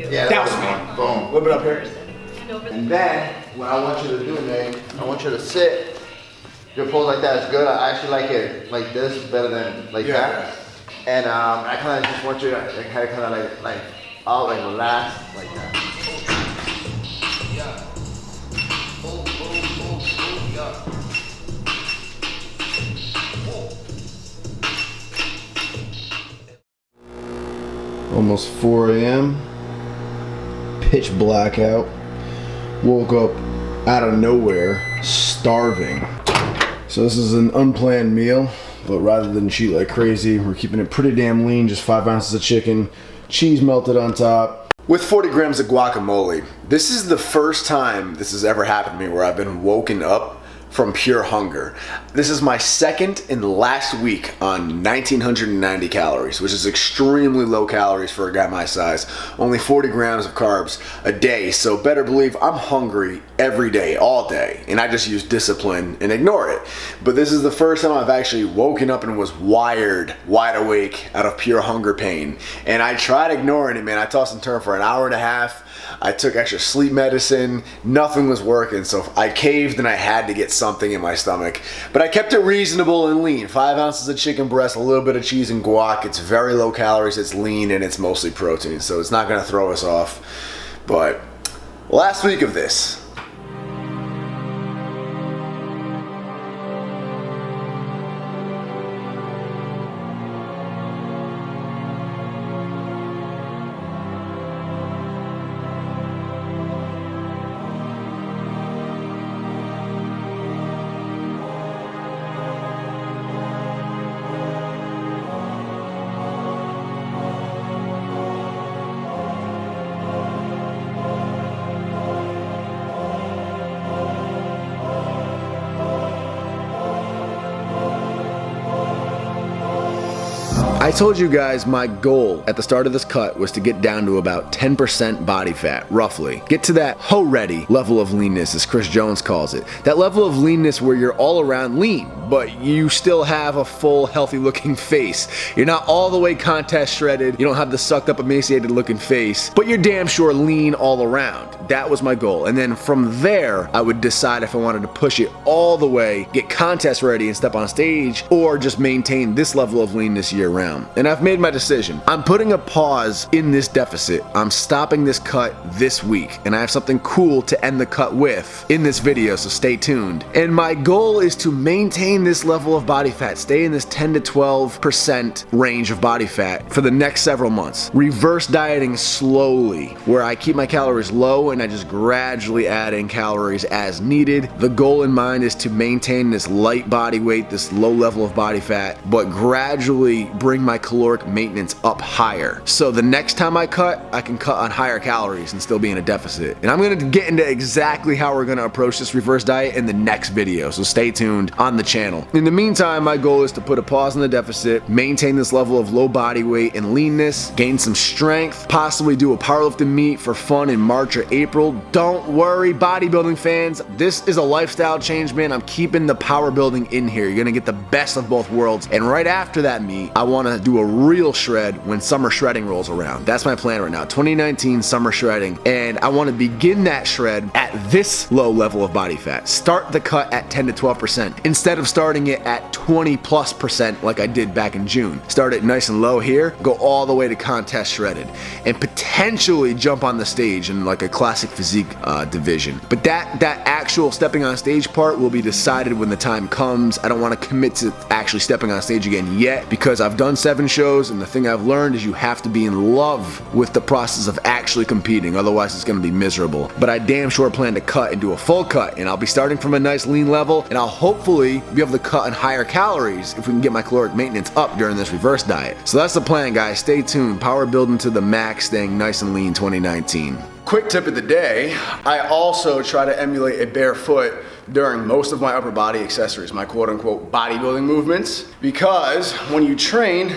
Yeah, that was me. Boom. Whip it up here. And then, what I want you to do, man, I want you to sit. Your pose like that is good. I actually like it like this better than like that. And I kind of just want you to kind of like out, like relax, like that. Yeah. Boom, boom, boom, boom, yeah. Almost 4 a.m. Pitch blackout. Woke up out of nowhere, starving. So this is an unplanned meal, but rather than cheat like crazy, we're keeping it pretty damn lean. Just 5 ounces of chicken, cheese melted on top, with 40 grams of guacamole. This is the first time this has ever happened to me where I've been woken up from pure hunger. This is my second and last week on 1990 calories, which is extremely low calories for a guy my size. Only 40 grams of carbs a day, so better believe I'm hungry every day, all day, and I just use discipline and ignore it. But this is the first time I've actually woken up and was wide awake out of pure hunger pain. And I tried ignoring it, man. I tossed and turned for an hour and a half. I took extra sleep medicine, nothing was working, so I caved and I had to get something in my stomach. But I kept it reasonable and lean. 5 ounces of chicken breast, a little bit of cheese and guac. It's very low calories, it's lean, and it's mostly protein, so it's not gonna throw us off. But last week of this, I told you guys my goal at the start of this cut was to get down to about 10% body fat, roughly. Get to that hoe-ready level of leanness, as Chris Jones calls it. That level of leanness where you're all around lean, but you still have a full, healthy-looking face. You're not all the way contest shredded, you don't have the sucked-up, emaciated-looking face, but you're damn sure lean all around. That was my goal. And then from there, I would decide if I wanted to push it all the way, get contest ready and step on stage, or just maintain this level of leanness year-round. And I've made my decision. I'm putting a pause in this deficit. I'm stopping this cut this week, and I have something cool to end the cut with in this video, so stay tuned. And my goal is to maintain this level of body fat, stay in this 10 to 12% range of body fat for the next several months. Reverse dieting slowly, where I keep my calories low and I just gradually add in calories as needed. The goal in mind is to maintain this light body weight, this low level of body fat, but gradually bring my caloric maintenance up higher. So the next time I cut, I can cut on higher calories and still be in a deficit. And I'm gonna get into exactly how we're gonna approach this reverse diet in the next video, so stay tuned on the channel. In the meantime, my goal is to put a pause in the deficit, maintain this level of low body weight and leanness, gain some strength, possibly do a powerlifting meet for fun in March or April. Don't worry, bodybuilding fans, this is a lifestyle change, man. I'm keeping the power building in here. You're gonna get the best of both worlds. And right after that meet, I wanna do a real shred when summer shredding rolls around. That's my plan right now, 2019 summer shredding. And I wanna begin that shred at this low level of body fat. Start the cut at 10 to 12% instead of starting it at 20+% like I did back in June. Start it nice and low here, go all the way to contest shredded, and potentially jump on the stage in like a classic physique division. But that actual stepping on stage part will be decided when the time comes. I don't want to commit to actually stepping on stage again yet because I've done 7 shows, and the thing I've learned is you have to be in love with the process of actually competing, otherwise it's going to be miserable. But I damn sure plan to cut and do a full cut, and I'll be starting from a nice lean level, and I'll hopefully be able to cut on higher calories if we can get my caloric maintenance up during this reverse diet. So that's the plan, guys. Stay tuned. Power building to the max, staying nice and lean 2019. Quick tip of the day, I also try to emulate a bare foot during most of my upper body accessories, my quote unquote bodybuilding movements, because when you train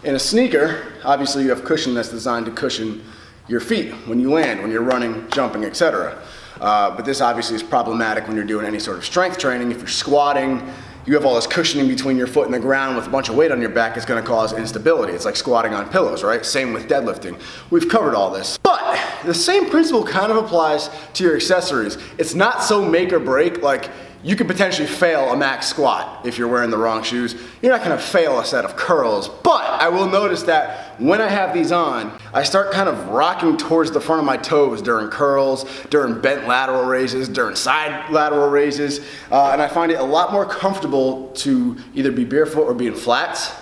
in a sneaker, obviously you have cushion that's designed to cushion your feet when you land, when you're running, jumping, etc. But this obviously is problematic when you're doing any sort of strength training. If you're squatting, you have all this cushioning between your foot and the ground with a bunch of weight on your back, it's gonna cause instability. It's like squatting on pillows, right? Same with deadlifting. We've covered all this. But the same principle kind of applies to your accessories. It's not so make or break. Like, you could potentially fail a max squat if you're wearing the wrong shoes. You're not gonna fail a set of curls, but I will notice that when I have these on, I start kind of rocking towards the front of my toes during curls, during bent lateral raises, during side lateral raises, and I find it a lot more comfortable to either be barefoot or be in flats.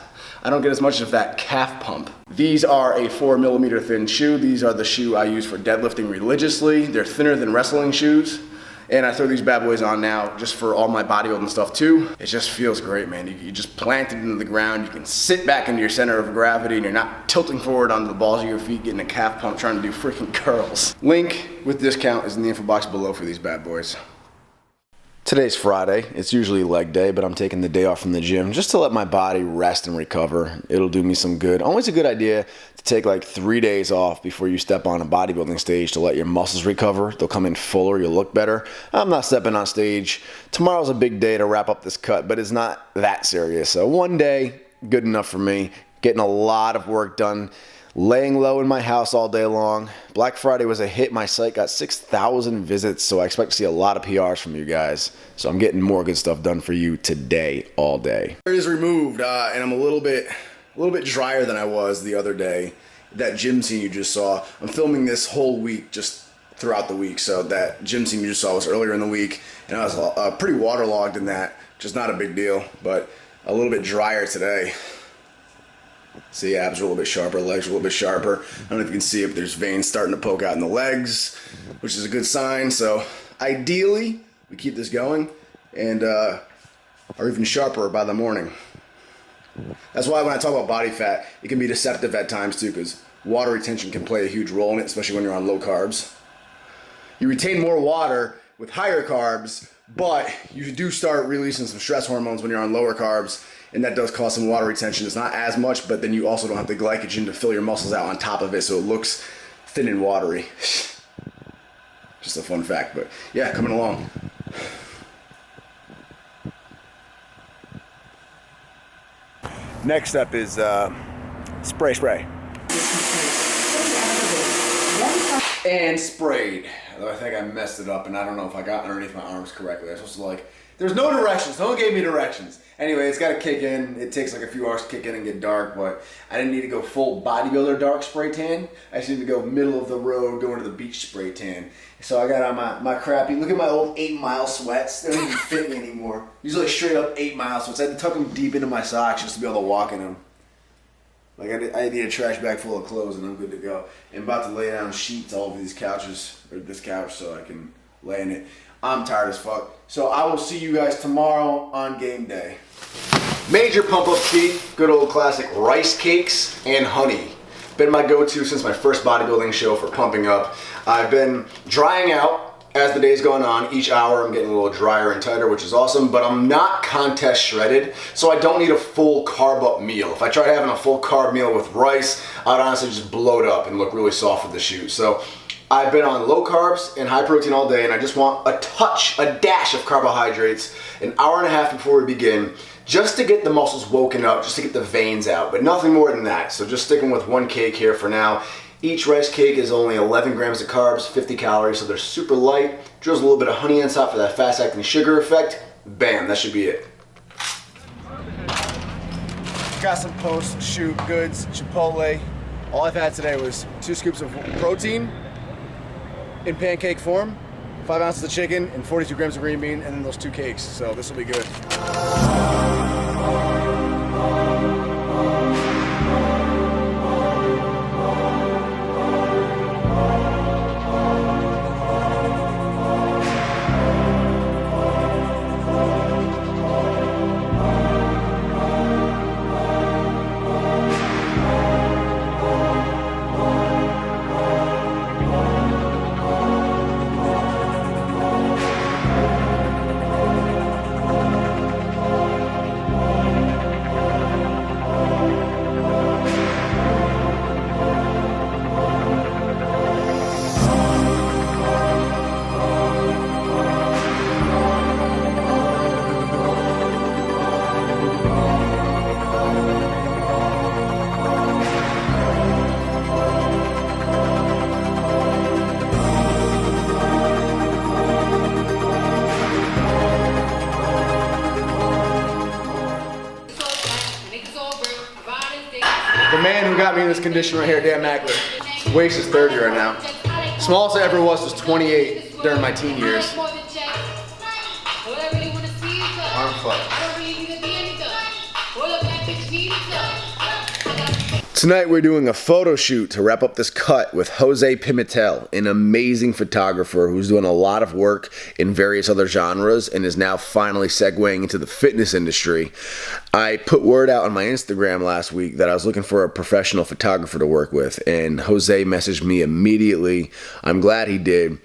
I don't get as much of that calf pump. These are a 4mm thin shoe. These are the shoe I use for deadlifting religiously. They're thinner than wrestling shoes. And I throw these bad boys on now just for all my bodybuilding stuff too. It just feels great, man. You just plant it into the ground. You can sit back into your center of gravity and you're not tilting forward onto the balls of your feet, getting a calf pump, trying to do freaking curls. Link with discount is in the info box below for these bad boys. Today's Friday. It's usually leg day, but I'm taking the day off from the gym just to let my body rest and recover. It'll do me some good. Always a good idea to take like 3 days off before you step on a bodybuilding stage to let your muscles recover. They'll come in fuller, you'll look better. I'm not stepping on stage. Tomorrow's a big day to wrap up this cut, but it's not that serious. So one day, good enough for me. Getting a lot of work done. Laying low in my house all day long. Black Friday was a hit. My site got 6,000 visits, so I expect to see a lot of PRs from you guys. So I'm getting more good stuff done for you today, all day. It is removed, and I'm a little bit drier than I was the other day. That gym scene you just saw, I'm filming this whole week, just throughout the week. So that gym scene you just saw was earlier in the week, and I was pretty waterlogged in that, which is not a big deal, but a little bit drier today. See, abs are a little bit sharper, legs are a little bit sharper. I don't know if you can see it, but there's veins starting to poke out in the legs, which is a good sign. So ideally, we keep this going and are even sharper by the morning. That's why when I talk about body fat, it can be deceptive at times too, because water retention can play a huge role in it, especially when you're on low carbs. You retain more water with higher carbs, but you do start releasing some stress hormones when you're on lower carbs, and that does cause some water retention. It's not as much, but then you also don't have the glycogen to fill your muscles out on top of it, so it looks thin and watery. Just a fun fact, but yeah, coming along. Next up is spray. And sprayed. Although I think I messed it up and I don't know if I got underneath my arms correctly. I was supposed to there's no directions. No one gave me directions. Anyway, it's got to kick in. It takes like a few hours to kick in and get dark, but I didn't need to go full bodybuilder dark spray tan. I just need to go middle of the road, going to the beach spray tan. So I got on my crappy, look at my old 8 Mile sweats. They don't even fit me anymore. These are like straight up 8 Mile sweats. I had to tuck them deep into my socks just to be able to walk in them. Like I need a trash bag full of clothes and I'm good to go. I'm about to lay down sheets all over these couches, or this couch, so I can lay in it. I'm tired as fuck. So I will see you guys tomorrow on game day. Major pump up treat, good old classic rice cakes and honey. Been my go-to since my first bodybuilding show for pumping up. I've been drying out as the day's going on. Each hour I'm getting a little drier and tighter, which is awesome, but I'm not contest shredded, so I don't need a full carb up meal. If I tried having a full carb meal with rice, I'd honestly just bloat up and look really soft for the shoot. So I've been on low carbs and high protein all day, and I just want a dash of carbohydrates an hour and a half before we begin, just to get the muscles woken up, just to get the veins out, but nothing more than that. So just sticking with one cake here for now. Each rice cake is only 11 grams of carbs, 50 calories, so they're super light. Drizzle a little bit of honey on top for that fast-acting sugar effect. Bam, that should be it. Got some post-shoot goods, Chipotle. All I've had today was 2 scoops of protein in pancake form, 5 ounces of chicken, and 42 grams of green bean, and then those 2 cakes. So this will be good. The man who got me in this condition right here, Dan Mackler. Waist is 30 right now. Smallest I ever was 28 during my teen years. Arm flex. Tonight we're doing a photo shoot to wrap up this cut with Jose Pimentel, an amazing photographer who's doing a lot of work in various other genres and is now finally segueing into the fitness industry. I put word out on my Instagram last week that I was looking for a professional photographer to work with, and Jose messaged me immediately. I'm glad he did.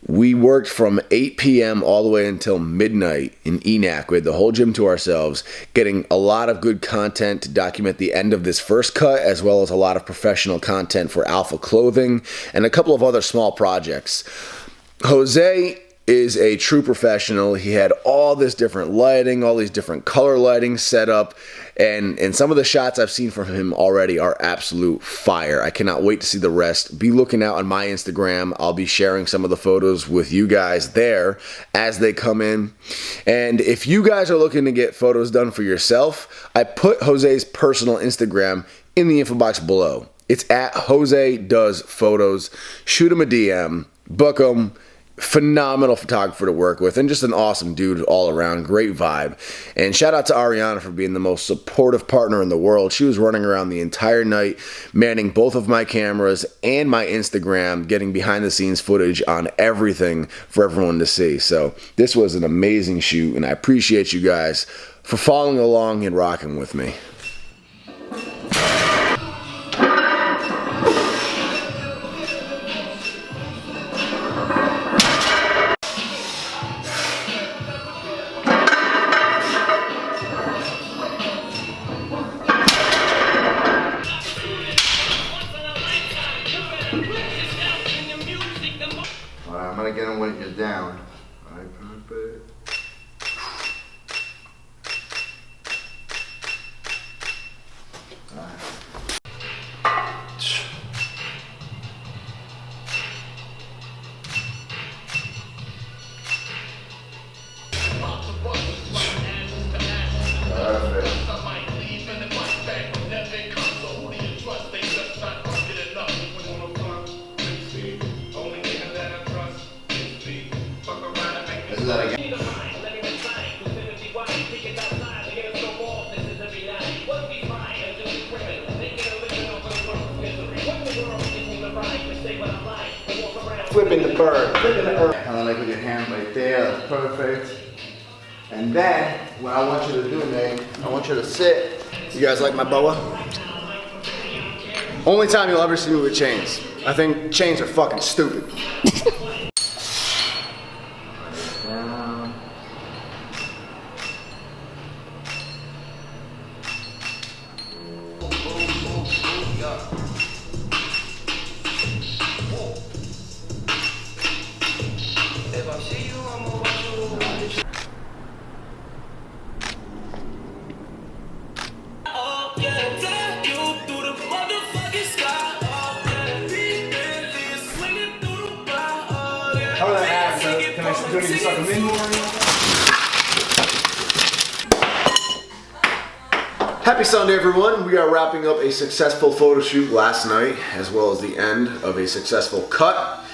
We worked from 8 p.m. all the way until midnight in ENAC. We had the whole gym to ourselves, getting a lot of good content to document the end of this first cut, as well as a lot of professional content for Alpha Clothing and a couple of other small projects. Jose is a true professional. He had all this different lighting, all these different color lighting set up, and some of the shots I've seen from him already are absolute fire. I cannot wait to see the rest. Be looking out on my Instagram. I'll be sharing some of the photos with you guys there as they come in. And if you guys are looking to get photos done for yourself, I put Jose's personal Instagram in the info box below. It's at Jose Does Photos. Shoot him a DM, book him. Phenomenal photographer to work with and just an awesome dude all around. Great vibe. And shout out to Ariana for being the most supportive partner in the world. She was running around the entire night, manning both of my cameras and my Instagram, getting behind the scenes footage on everything for everyone to see. So this was an amazing shoot, and I appreciate you guys for following along and rocking with me. Alright, I'm gonna get him when you're down. Alright, perfect. Let's do that again. Flipping the bird. Kind of like with your hand right there. That's perfect. And then, what I want you to do, Nate, I want you to sit. You guys like my boa? Only time you'll ever see me with chains. I think chains are fucking stupid. Down. If I see you, I'ma watch you. How are the abs? Can I do you suck them in more? Happy Sunday, everyone. We are wrapping up a successful photo shoot last night, as well as the end of a successful cut,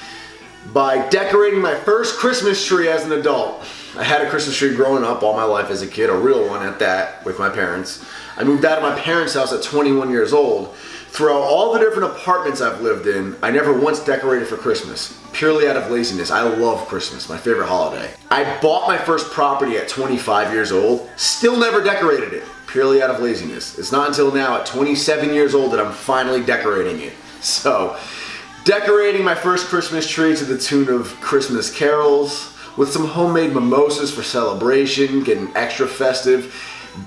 by decorating my first Christmas tree as an adult. I had a Christmas tree growing up all my life as a kid, a real one at that, with my parents. I moved out of my parents' house at 21 years old. Throughout all the different apartments I've lived in, I never once decorated for Christmas, purely out of laziness. I love Christmas, my favorite holiday. I bought my first property at 25 years old, still never decorated it, purely out of laziness. It's not until now at 27 years old that I'm finally decorating it. So, decorating my first Christmas tree to the tune of Christmas carols, with some homemade mimosas for celebration, getting extra festive,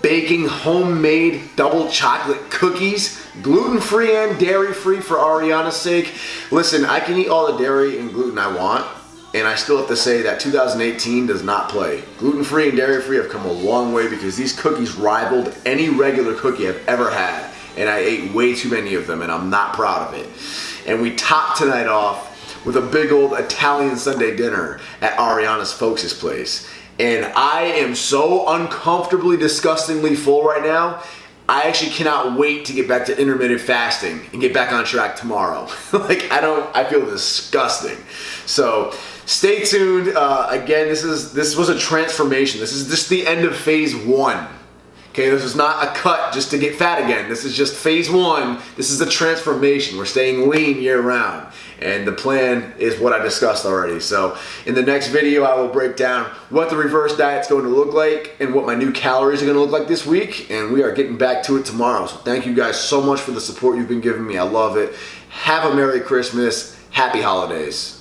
baking homemade double chocolate cookies, gluten-free and dairy-free for Ariana's sake. Listen, I can eat all the dairy and gluten I want, and I still have to say that 2018 does not play. Gluten-free and dairy-free have come a long way because these cookies rivaled any regular cookie I've ever had, and I ate way too many of them, and I'm not proud of it. And we topped tonight off with a big old Italian Sunday dinner at Ariana's folks' place. And I am so uncomfortably, disgustingly full right now. I actually cannot wait to get back to intermittent fasting and get back on track tomorrow. Like, I feel disgusting. So stay tuned. Again, this was a transformation. This is just the end of phase 1. Okay, this is not a cut just to get fat again. This is just phase 1. This is the transformation. We're staying lean year round. And the plan is what I discussed already. So in the next video, I will break down what the reverse diet's going to look like and what my new calories are going to look like this week. And we are getting back to it tomorrow. So thank you guys so much for the support you've been giving me. I love it. Have a Merry Christmas. Happy holidays.